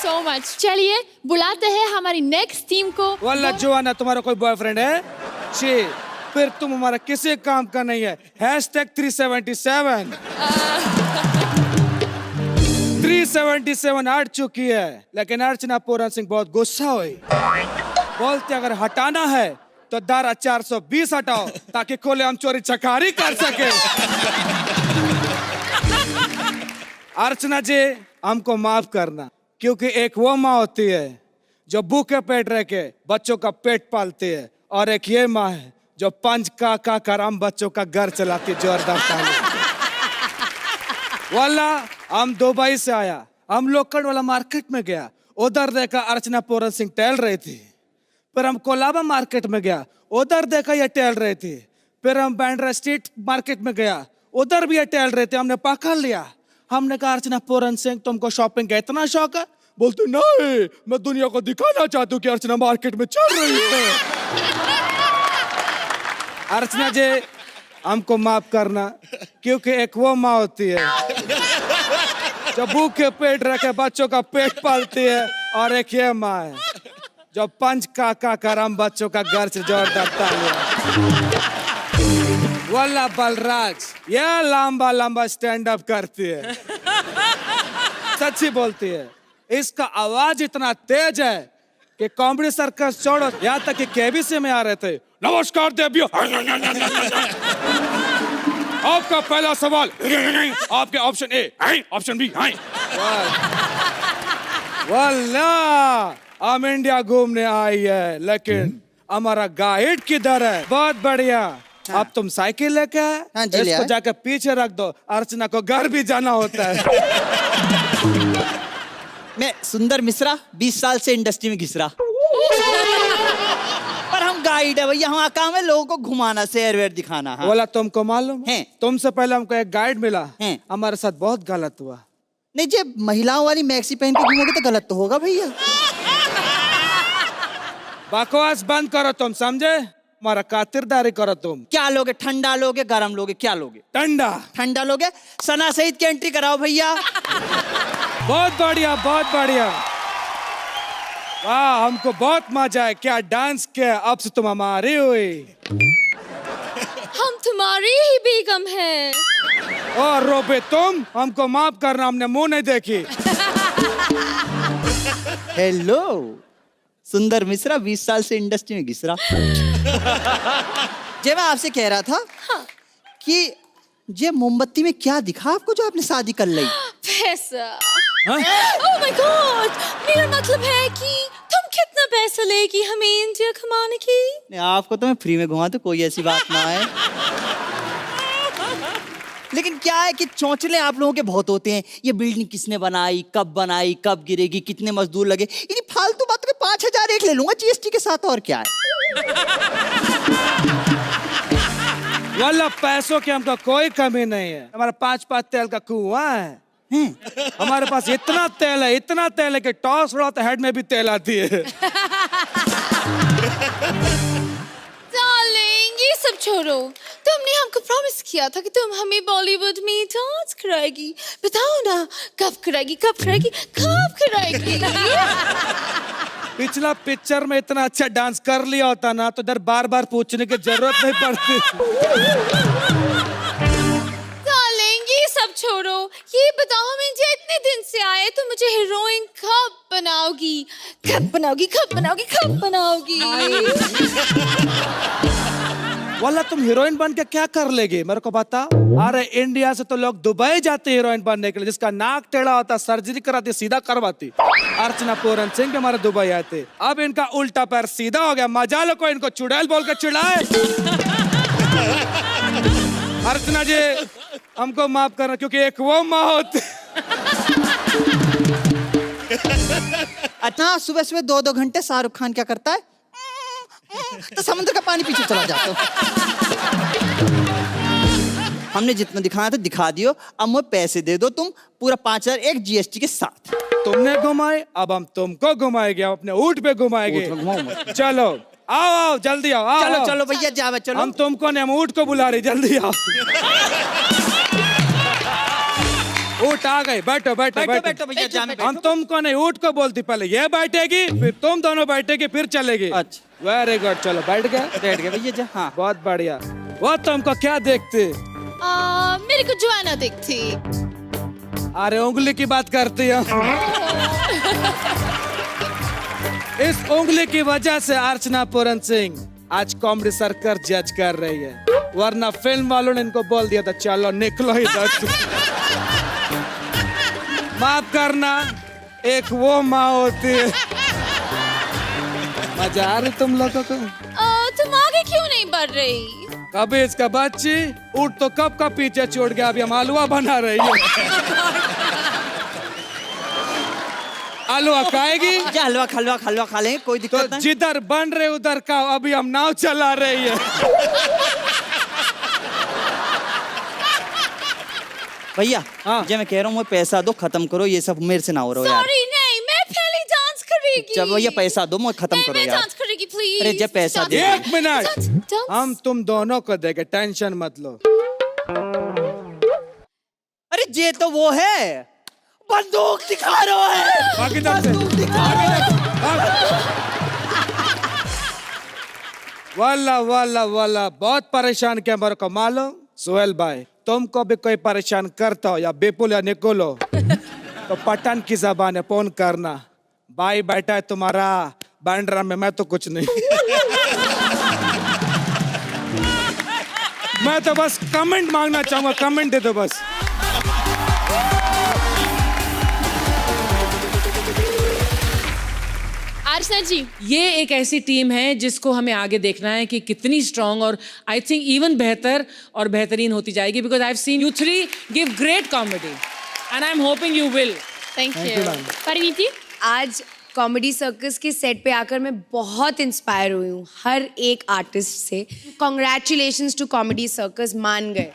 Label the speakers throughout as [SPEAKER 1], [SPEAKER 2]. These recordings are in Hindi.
[SPEAKER 1] So much. चलिए बुलाते हैं हमारी नेक्स्ट टीम को।
[SPEAKER 2] वल्ला जोआना, तुम्हारा कोई बॉयफ्रेंड है? शी, फिर तुम हमारा किसी काम का नहीं है। #377 377 हट चुकी है, लेकिन अर्चना पूरन सिंह बहुत गुस्सा हुई। बोलते अगर हटाना है तो धारा 420 हटाओ ताकि खोले हम चोरी चकारी कर सके। अर्चना जी, हमको माफ करना, क्योंकि एक वो माँ होती है जो भूखे पेट रह के बच्चों का पेट पालती है, और एक ये माँ है जो पंच का कर हम बच्चों का घर चलाती है जोरदार ताली। वाला हम दुबई से आया, हम लोकल वाला मार्केट में गया, उधर देखा अर्चना पूरन सिंह टहल रही थी। फिर हम कोलाबा मार्केट में गया, उधर देखा ये टहल रही थी। फिर हम बैंड्रा स्ट्रीट मार्केट में गया, उधर भी ये टहल रहे थे। हमने पकड़ लिया। हमने कहा अर्चना पूरन सिंह, तुमको शॉपिंग का इतना शौक है? बोलते नहीं, मैं दुनिया को दिखाना चाहती हूँ कि अर्चना मार्केट में चल रही है। अर्चना जी, हमको माफ करना, क्योंकि एक वो माँ होती है जो भूखे पेट रखे बच्चों का पेट पालती है, और एक ये माँ है जो पंच का कर हम बच्चों का घर से जोरदार तालियां। वल्ला बलराज, ये लंबा लंबा स्टैंड अप करती है, सच्ची बोलती है। इसका आवाज इतना तेज है कि कॉमेडी सर्कस छोड़ो, यहाँ तक कि केबीसी में आ रहे थे। नमस्कार देवियों, आपका पहला सवाल, आपके ऑप्शन ए, ऑप्शन बी। वल्ला हम इंडिया घूमने आई है, लेकिन हमारा गाइड किधर है? बहुत बढ़िया। हाँ। अब तुम साइकिल लेके आए,
[SPEAKER 3] हाँ,
[SPEAKER 2] इसको जाकर पीछे रख दो, अर्चना को घर भी जाना होता है।
[SPEAKER 3] मैं सुंदर मिश्रा, 20 साल से इंडस्ट्री में घिस रहा। पर हम गाइड है भैया, हमारा काम है लोगों को घुमाना, शहर वेर दिखाना। हाँ।
[SPEAKER 2] बोला तुमको मालूम
[SPEAKER 3] है?
[SPEAKER 2] तुमसे पहले हमको एक गाइड मिला
[SPEAKER 3] है।
[SPEAKER 2] हमारे साथ बहुत गलत हुआ।
[SPEAKER 3] नहीं, जब महिलाओं वाली मैक्सी पहन के घूमोगे तो गलत तो होगा भैया।
[SPEAKER 2] बकवास बंद करो, तुम समझे? हमारा खातिरदारी करो तुम।
[SPEAKER 3] क्या लोगे? ठंडा लोगे, गरम लोगे, क्या लोगे?
[SPEAKER 2] ठंडा।
[SPEAKER 3] ठंडा लोगे? सना सहित की एंट्री कराओ भैया।
[SPEAKER 2] बहुत बढ़िया, बहुत बढ़िया। वाह, हमको बहुत मजा है। क्या डांस किया, अब से तुम हमारी हुई।
[SPEAKER 1] हम तुम्हारी ही बेगम हैं।
[SPEAKER 2] और रोबे तुम, हमको माफ करना, हमने मुंह नहीं देखी।
[SPEAKER 3] हेलो, सुंदर मिश्रा, 20 साल से इंडस्ट्री में घिस रहा। जे मैं आपसे कह रहा था कि जे मोमबत्ती में क्या दिखा आपको जो आपने शादी कर ली?
[SPEAKER 1] पैसा। ओह माय गॉड, मेरा मतलब है कि तुम कितना पैसा लेगी हमें इंडिया घुमाने की?
[SPEAKER 3] नहीं, आपको तो मैं फ्री में घुमा, तो कोई ऐसी बात ना है। लेकिन क्या है कि चौंचले आप लोगों के बहुत होते हैं। ये बिल्डिंग किसने बनाई, कब गिरेगी, कितने मजदूर लगे, इन फालतू बातों के 5000 एक ले लूंगा जीएसटी के साथ, और क्या है।
[SPEAKER 2] वाला पैसों की हमको कोई कमी नहीं है। हमारा 5 तेल का कुआं है। हमारे पास इतना तेल है कि टॉस उड़ाओ तो हेड में भी तेल आती है।
[SPEAKER 1] डार्लिंग, ये सब छोड़ो। तुमने हमको प्रॉमिस किया था कि तुम हमें बॉलीवुड में डांस कराएगी। बताओ ना, कब कराएगी?
[SPEAKER 2] पिछला पिक्चर में इतना अच्छा डांस कर लिया होता ना, तो इधर बार बार पूछने की जरूरत नहीं पड़ती।
[SPEAKER 1] डार्लिंग, ये सब छोड़ो। ये बताओ, हम इंडिया इतने दिन से आए, तो मुझे हीरोइन कब बनाओगी?
[SPEAKER 2] वाला तुम हीरोइन बन के क्या कर लेगी, मेरे को बता। अरे इंडिया से तो लोग दुबई जाते हीरोइन बनने के लिए, जिसका नाक टेढ़ा होता सर्जरी कराती सीधा करवाती। अर्चना पूरन सिंह के हमारे दुबई आते, अब इनका उल्टा पैर सीधा हो गया। मजा लो, को इनको चुड़ैल बोल के चिढ़ाए। अर्चना जी, हमको माफ करना, क्योंकि एक वो माँ होती।
[SPEAKER 3] अच्छा, सुबह सुबह 2-2 घंटे शाहरुख खान क्या करता है? तो समुद्र का पानी पीछे चला जाता है। हमने जितना दिखाया था दिखा दियो, अब मुझे पैसे दे दो तुम, पूरा 5000 एक जीएसटी के साथ।
[SPEAKER 2] तुमने घुमाए, अब हम तुमको घुमाएंगे, अपने ऊंट पे घुमाएंगे। चलो आओ जल्दी आओ।
[SPEAKER 3] चलो चलो भैया, जाओ चलो।
[SPEAKER 2] हम तुमको नहीं, हम ऊंट को बुला रहे, जल्दी आओ। ऊँट आ गए, बैठो बैठो
[SPEAKER 3] बैठो
[SPEAKER 2] बैठो
[SPEAKER 3] बैठो भैया, जा में
[SPEAKER 2] हम
[SPEAKER 3] बैठो।
[SPEAKER 2] तुमको नहीं, ऊँट को बोलती, पहले ये बैठेगी फिर तुम दोनों बैठेगी फिर चलेगी।
[SPEAKER 3] अच्छा।
[SPEAKER 2] वेरी गुड, चलो बैठ गए।
[SPEAKER 3] बैठ गए भैया, जा। हाँ।
[SPEAKER 2] बहुत बढ़िया। वो तुमको क्या देखते?
[SPEAKER 1] मेरे को जोआना दिखती।
[SPEAKER 2] अरे उंगली की बात करती है। इस उंगली की वजह से अर्चना पूरन सिंह आज कॉमेडी सर्कस जज कर रही है, वरना फिल्म वालों ने इनको बोल दिया था चलो निकलो इधर से। माफ करना, एक वो माँ होती है। मजा आ रही तुम लोगों को?
[SPEAKER 1] तुम आगे क्यों नहीं बढ़ रही?
[SPEAKER 2] कभी इसका बच्ची ऊँट तो कब का पीछे छोड़ गया, अभी हम हलवा बना रही है। हलवा खाएगी
[SPEAKER 3] जा, हलवा खा लेंगे, कोई
[SPEAKER 2] तो
[SPEAKER 3] दिक्कत नहीं।
[SPEAKER 2] जिधर बन रहे उधर का, अभी हम नाव चला रही है।
[SPEAKER 3] भैया,
[SPEAKER 2] हाँ।
[SPEAKER 3] जो मैं कह रहा हूँ, पैसा दो, खत्म करो ये सब, मेरे से ना हो रहा यार।
[SPEAKER 1] सॉरी नहीं, मैं पहले डांस करेगी।
[SPEAKER 3] चल भैया, पैसा दो, मैं खत्म करो
[SPEAKER 1] मैं
[SPEAKER 3] यार।
[SPEAKER 1] डांस करेगी प्लीज।
[SPEAKER 3] अरे जब पैसा दे।
[SPEAKER 2] एक मिनट, हम तुम दोनों को देंगे, टेंशन मत लो।
[SPEAKER 3] अरे ये तो वो है, बंदूक दिखा रहा है।
[SPEAKER 2] बाकी तरफ से
[SPEAKER 3] बंदूक दिखा रहा है।
[SPEAKER 2] वाला वाला वाला बहुत परेशान किया मेरे को मालूम। सुहेल भाई, तुमको भी कोई परेशान करता हो या बिपुल या निकोलो तो पठान की जबान है, फोन करना। भाई बैठा है तुम्हारा बैंड्रा में, मैं तो कुछ नहीं। मैं तो बस कमेंट मांगना चाहूंगा, कमेंट दे दो बस।
[SPEAKER 1] अर्चना जी,
[SPEAKER 4] ये एक ऐसी टीम है जिसको हमें आगे देखना है कि कितनी स्ट्रांग और आई थिंक इवन बेहतर और बेहतरीन होती जाएगी, because I have seen you three give great comedy and I am hoping you will.
[SPEAKER 1] Thank you. Parineeti,
[SPEAKER 5] आज कॉमेडी सर्कस के सेट पे आकर मैं बहुत इंस्पायर हुई हूँ हर एक आर्टिस्ट से। कॉन्ग्रेचुलेशंस टू कॉमेडी सर्कस, मान गए।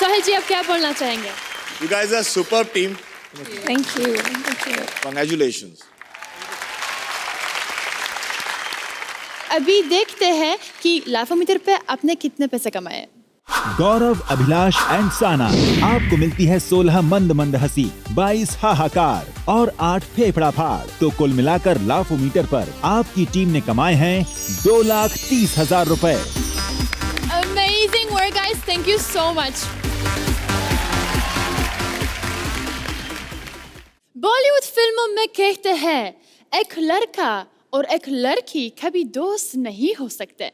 [SPEAKER 1] सोहेल जी, आप क्या बोलना चाहेंगे?
[SPEAKER 6] You guys are superb team.
[SPEAKER 1] Thank you.
[SPEAKER 6] Congratulations.
[SPEAKER 1] अभी देखते हैं कि लाफोमीटर पे आपने कितने पैसे कमाए।
[SPEAKER 7] गौरव, अभिलाष एंड साना, आपको मिलती है 16 मंद मंद हंसी, 22 हाहाकार और 8 फेफड़ा फाड़। तो कुल मिलाकर लाफोमीटर पर आपकी टीम ने कमाए हैं 2,30,000 रुपए।
[SPEAKER 1] Amazing work guys, thank you so much. Bollywood फिल्मों में कहते हैं एक लड़का और एक लड़की कभी दोस्त नहीं हो सकते,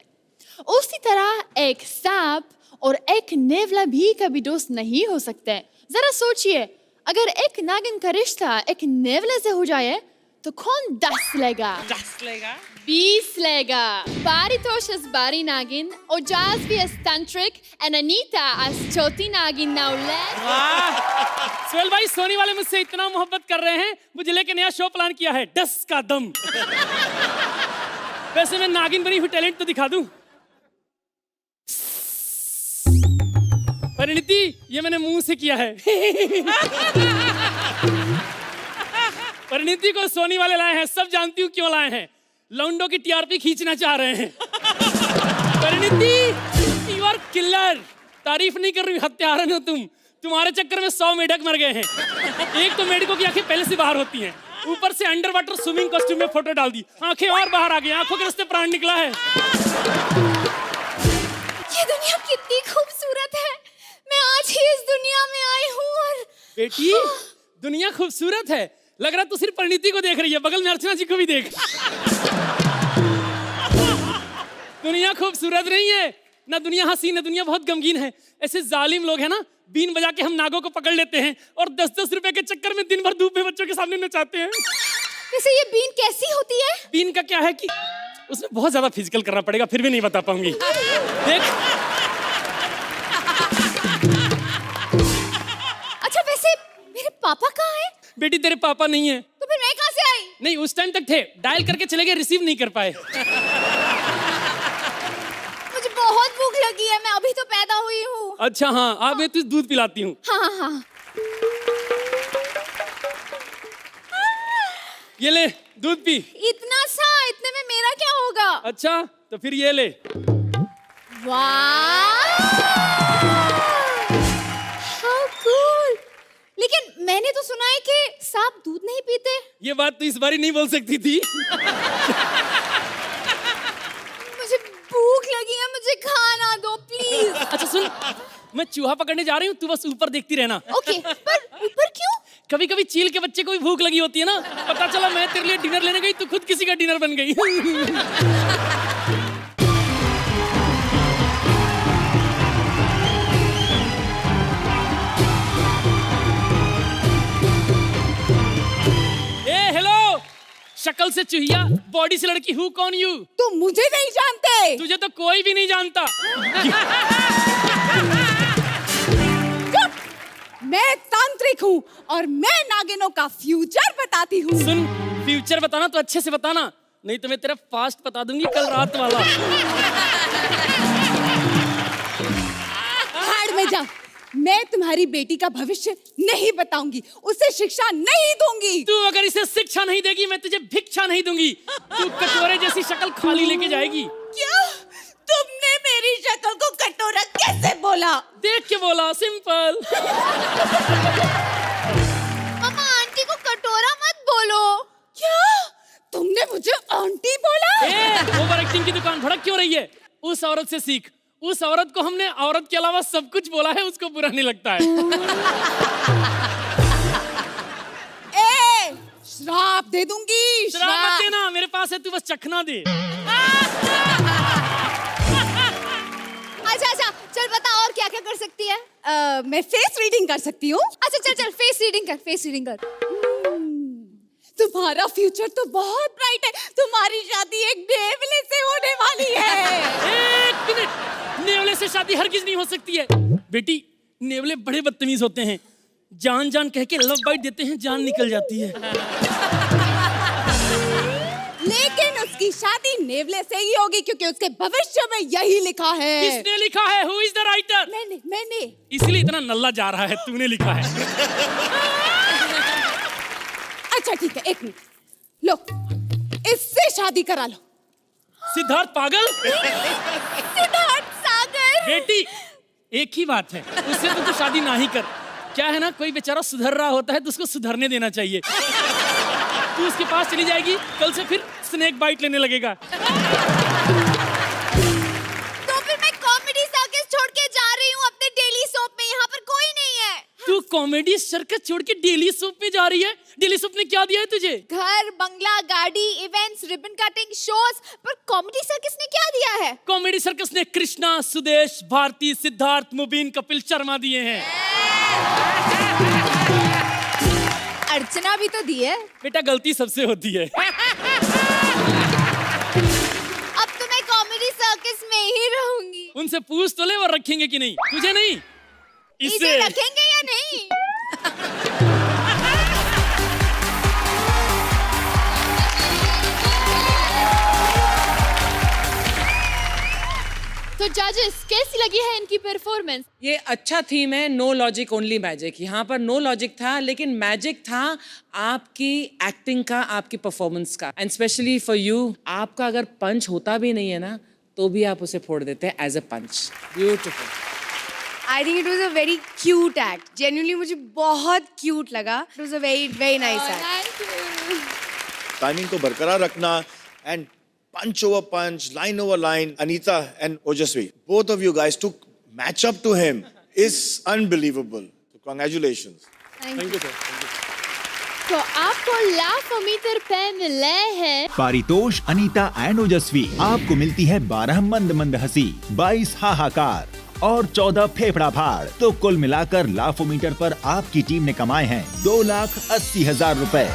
[SPEAKER 1] उसी तरह एक सांप और एक नेवला भी कभी दोस्त नहीं हो सकते। जरा सोचिए, अगर एक नागिन का रिश्ता एक नेवले से हो जाए तो कौन 10 लेगा?
[SPEAKER 4] 10 लेगा,
[SPEAKER 1] 20 लेगा। Paritosh as Bari Nagin, Ojasvi as Tantric, and Anita as Choti Nagin. Now let's...
[SPEAKER 4] वाह सोहेल भाई, सोनी वाले मुझसे इतना मोहब्बत कर रहे हैं, मुझे लेके नया शो प्लान किया है, 10 का दम। वैसे मैं नागिन बनी हुई टैलेंट तो दिखा दूं। परिणीति, ये मैंने मुंह से किया है। परिणीति को सोनी वाले लाए हैं, सब जानती हूँ क्यों लाए हैं, लौंडों की टीआरपी खींचना चाह रहे हैं। Parineeti, you are killer. तारीफ नहीं कर रही, हत्यारन हो तुम। तुम्हारे चक्कर में 100 मेढक मर गए हैं। एक तो मेढकों की आंखें पहले से बाहर होती हैं, ऊपर से अंडर वाटर स्विमिंग कॉस्ट्यूम में फोटो डाल दी, आंखें और बाहर आ गई, आंखों के रास्ते प्राण निकला है।
[SPEAKER 1] ये दुनिया कितनी खूबसूरत है, मैं आज ही इस दुनिया में आई हूँ। और
[SPEAKER 4] बेटी, दुनिया खूबसूरत है, लग रहा तू सिर्फ परिणीति को देख रही है, बगल में अर्चना जी को भी देख। दुनिया खूबसूरत नहीं है ना, दुनिया हंसी ना, दुनिया बहुत गमगीन है। ऐसे जालिम लोग हैं ना, बीन बजा के हम नागों को पकड़ लेते हैं और 10-10 रुपए के चक्कर में दिन भर धूप में बच्चों के सामने नचाते हैं।
[SPEAKER 1] वैसे ये बीन कैसी होती है?
[SPEAKER 4] बीन का क्या है कि उसमें बहुत ज्यादा फिजिकल करना पड़ेगा, फिर भी नहीं बता पाऊंगी। देख,
[SPEAKER 1] अच्छा वैसे मेरे पापा कहाँ हैं?
[SPEAKER 4] बेटी तेरे पापा नहीं है।
[SPEAKER 1] तो फिर मैं कहाँ से आई?
[SPEAKER 4] नहीं, उस टाइम तक थे, डायल करके चले गए, रिसीव नहीं कर पाए।
[SPEAKER 1] मुझे बहुत भूख लगी है, मैं अभी तो पैदा हुई हूँ।
[SPEAKER 4] अच्छा हाँ, अब मैं तुझे दूध पिलाती हूँ।
[SPEAKER 1] हाँ।
[SPEAKER 4] ये ले दूध पी।
[SPEAKER 1] इतना सा, इतने में मेरा क्या होगा?
[SPEAKER 4] अच्छा तो फिर ये ले।
[SPEAKER 1] वाह, हाउ कूल। लेकिन मैंने तो सुना है कि सांप दूध नहीं पीते।
[SPEAKER 4] ये बात तो इस बारी नहीं बोल सकती थी।
[SPEAKER 1] मुझे भूख लगी है, मुझे खाना दो प्लीज।
[SPEAKER 4] अच्छा सुन, मैं चूहा पकड़ने जा रही हूँ, तू बस ऊपर देखती रहना।
[SPEAKER 1] ओके, पर ऊपर क्यों?
[SPEAKER 4] कभी कभी चील के बच्चे को भी भूख लगी होती है ना। पता चला मैं तेरे लिए डिनर लेने गई, तू खुद किसी का डिनर बन गई। ए हेलो, शक्ल से चूहिया, बॉडी से लड़की, हु कौन यू?
[SPEAKER 1] तुम मुझे नहीं जानते।
[SPEAKER 4] तुझे तो कोई भी नहीं जानता।
[SPEAKER 1] मैं तांत्रिक हूँ और मैं नागिनों का फ्यूचर बताती हूँ।
[SPEAKER 4] सुन, फ्यूचर बताना तो अच्छे से बताना, नहीं तो मैं तेरा फास्ट बता दूंगी कल रात वाला।
[SPEAKER 1] भाड़ में जा, मैं तुम्हारी बेटी का भविष्य नहीं बताऊंगी, उसे शिक्षा नहीं दूंगी।
[SPEAKER 4] तू अगर इसे शिक्षा नहीं देगी, मैं तुझे भिक्षा नहीं दूंगी। तू कटोरे जैसी शक्ल खाली लेके जाएगी।
[SPEAKER 1] क्या? तुमने मेरी शक्ल को कटोरा कैसे बोला?
[SPEAKER 4] देख के बोला, सिंपल।
[SPEAKER 1] मम्मा, आंटी को कटोरा मत बोलो। क्या? तुमने मुझे आंटी बोला?
[SPEAKER 4] ओवर एक्टिंग की दुकान भड़क क्यों रही है? उस औरत से सीख। उस औरत को हमने औरत के अलावा सब कुछ बोला है, उसको बुरा नहीं लगता है।
[SPEAKER 1] श्राप दे दूंगी।
[SPEAKER 4] श्राप मत देना, मेरे पास है, तू बस चखना दे।
[SPEAKER 1] अच्छा, चल बता और क्या क्या कर सकती है? मैं फेस रीडिंग कर सकती हूँ। अच्छा चल फेस रीडिंग कर। तुम्हारा फ्यूचर तो बहुत ब्राइट है, तुम्हारी शादी एक नेवले से होने वाली है।
[SPEAKER 4] एक मिनट, नेवले से शादी हरगिज नहीं हो सकती है। बेटी, नेवले बड़े बदतमीज होते हैं, जान जान कह के लव बाइट देते हैं, जान निकल जाती है।
[SPEAKER 1] लेकिन उसकी शादी नेवले से ही होगी क्योंकि उसके भविष्य में यही लिखा है।
[SPEAKER 4] किसने लिखा है? Who is the writer?
[SPEAKER 1] मैंने।
[SPEAKER 4] इसलिए इतना नल्ला जा रहा है, तूने लिखा है।
[SPEAKER 1] अच्छा ठीक है, एक मिनट लो, इससे शादी करा लो।
[SPEAKER 4] सिद्धार्थ पागल?
[SPEAKER 1] सिद्धार्थ सागर।
[SPEAKER 4] बेटी, एक ही बात है, उससे तो तू शादी ना ही कर। क्या है ना, कोई बेचारा सुधर रहा होता है तो उसको सुधरने देना चाहिए। तू उसके पास चली जाएगी, कल से फिर स्नेक बाइट लेने लगेगा।
[SPEAKER 1] तो फिर मैं कॉमेडी सर्कस छोड़ के जा रही हूँ अपने डेली सोप में, यहाँ पर कोई नहीं है।
[SPEAKER 4] तू कॉमेडी सर्कस छोड़ के डेली सोप पे जा रही है? डेली सोप ने क्या दिया है तुझे?
[SPEAKER 1] घर, बंगला, गाड़ी, इवेंट्स, रिबन कटिंग, शोज, पर कॉमेडी सर्कस ने क्या दिया है?
[SPEAKER 4] कॉमेडी सर्कस ने कृष्णा, सुदेश, भारती, सिद्धार्थ, मुबीन, कपिल शर्मा दिए हैं।
[SPEAKER 1] अर्चना भी तो दी है।
[SPEAKER 4] बेटा, गलती सबसे होती है।
[SPEAKER 1] अब तो मैं कॉमेडी सर्कस में ही रहूंगी।
[SPEAKER 4] उनसे पूछ तो ले वो रखेंगे कि नहीं, तुझे नहीं,
[SPEAKER 1] इसे रखेंगे या नहीं? तो जजेस, कैसी लगी है इनकी परफॉर्मेंस?
[SPEAKER 8] ये अच्छा थीम है, नो लॉजिक ओनली मैजिक। यहाँ पर नो लॉजिक था, लेकिन मैजिक था आपकी एक्टिंग का, आपकी परफॉर्मेंस का। एंड स्पेशली फॉर यू, आपका अगर पंच होता भी नहीं है ना, तो भी आप उसे फोड़ देते हैं as a punch. Beautiful.
[SPEAKER 5] I think it was a very cute act. Genuinely मुझे बहुत cute लगा. It was a very nice act.
[SPEAKER 1] Thank you.
[SPEAKER 6] Timing को बरकरार रखना and punch over punch, line over line. Anita and Ojasvi, both of you guys to match up to him is unbelievable. So congratulations.
[SPEAKER 1] Thank you, sir. तो आपको लाफोमीटर पेन मिले हैं।
[SPEAKER 7] पारितोष अनीता एंड ओजस्वी, आपको मिलती है 12 मंद मंद हंसी, 22 हाहाकार और 14 फेफड़ा फाड़। तो कुल मिलाकर लाफोमीटर पर आपकी टीम ने कमाए हैं 2,80,000 रुपए।